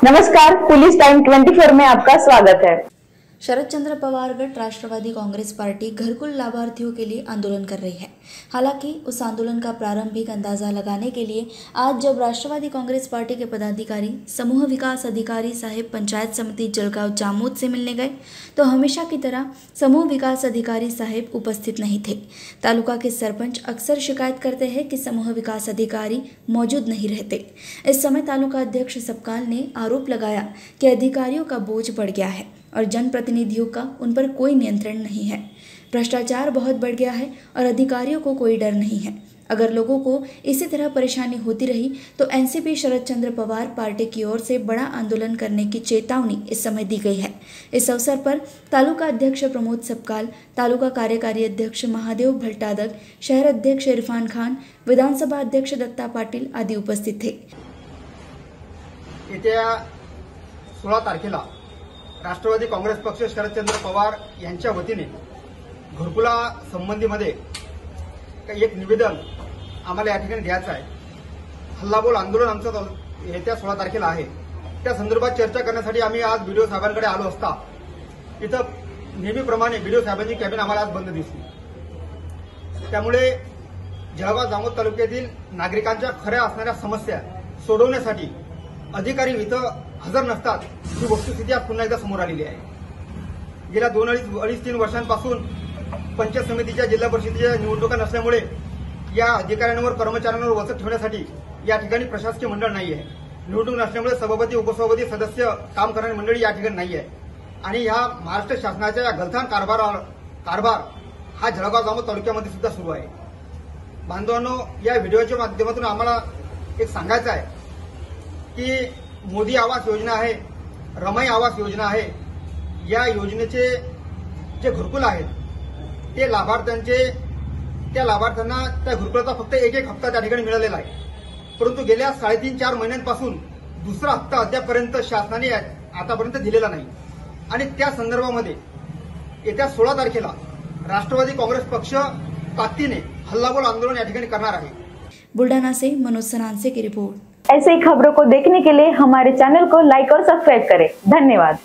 नमस्कार, police time 24 में आपका स्वागत है। शरद चंद्र पवार गढ़ राष्ट्रवादी कांग्रेस पार्टी घरकुल लाभार्थियों के लिए आंदोलन कर रही है। हालांकि उस आंदोलन का प्रारंभिक अंदाजा लगाने के लिए आज जब राष्ट्रवादी कांग्रेस पार्टी के पदाधिकारी समूह विकास अधिकारी साहेब पंचायत समिति जलगांव जामोद से मिलने गए तो हमेशा की तरह समूह विकास अधिकारी साहेब उपस्थित नहीं थे। तालुका के सरपंच अक्सर शिकायत करते हैं कि समूह विकास अधिकारी मौजूद नहीं रहते। इस समय तालुका अध्यक्ष सबकाल ने आरोप लगाया कि अधिकारियों का बोझ बढ़ गया है और जनप्रतिनिधियों का उन पर कोई नियंत्रण नहीं है। भ्रष्टाचार बहुत बढ़ गया है और अधिकारियों को कोई डर नहीं है। अगर लोगों को इसी तरह परेशानी होती रही तो एनसीपी शरद चंद्र पवार पार्टी की ओर से बड़ा आंदोलन करने की चेतावनी इस समय दी गई है। इस अवसर पर तालुका अध्यक्ष प्रमोद सबकाल, तालुका कार्यकारी अध्यक्ष महादेव भट्टादक, शहर अध्यक्ष इरफान खान, विधानसभा अध्यक्ष दत्ता पाटील आदि उपस्थित थे। येत्या 16 तारखेला राष्ट्रवादी काँग्रेस पक्ष शरदचंद्र पवार यांच्या वतीने घरकुला संबंधीमध्ये एक निवेदन आम्हाला या ठिकाणी द्यायचं आहे। हल्लाबोल आंदोलन आमचं येत्या 16 तारखेला आहे। त्या संदर्भात चर्चा करण्यासाठी आम्ही आज बीडीओ साहेबांकडे आलो असता इथं नेहमीप्रमाणे बीडीओ साहेबांची कॅबिन आम्हाला आज बंद दिसली। त्यामुळे जळगाव जामोद तालुक्यातील नागरिकांच्या खऱ्या असणाऱ्या समस्या सोडवण्यासाठी अधिकारी इथं हजर नसतात ही वस्तुस्थिती आज पुन्हा एकदा समोर आलेली आहे। गेल्या 2-3 वर्षांपासून पंचायत समितीच्या जिल्हा परिषदेच्या निवडणुका नसल्यामुळे या अधिकाऱ्यांवर कर्मचाऱ्यांवर वचक ठेवण्यासाठी या ठिकाणी प्रशासकीय मंडळ नाही आहे। निवडणूक नसल्यामुळे सभापती उपसभापती सदस्य काम करणारी मंडळी या ठिकाणी नाही आहे आणि या महाराष्ट्र शासनाच्या या गलथान कारभार हा जळगाव जामोद तालुक्यामध्ये सुद्धा सुरू आहे। बांधवांनो, या व्हिडिओच्या माध्यमातून आम्हाला एक सांगायचं आहे की मोदी आवास योजना आहे, रमाई आवास योजना आहे, या योजनेचे जे घरकुल आहेत त्या लाभार्थ्यांना त्या घरकुलाचा फक्त एक हप्ता त्या ठिकाणी मिळालेला आहे। परंतु गेल्या 3.5-4 महिन्यांपासून दुसरा हप्ता अद्यापर्यंत शासनाने आतापर्यंत दिलेला नाही आणि त्या संदर्भामध्ये येत्या 16 तारखेला राष्ट्रवादी काँग्रेस पक्ष ताकदीने हल्लाबोल आंदोलन या ठिकाणी करणार आहे। बुलढाणा से मनोज सनांसे की रिपोर्ट। ऐसे ही खबरों को देखने के लिए हमारे चैनल को लाइक और सब्सक्राइब करें। धन्यवाद।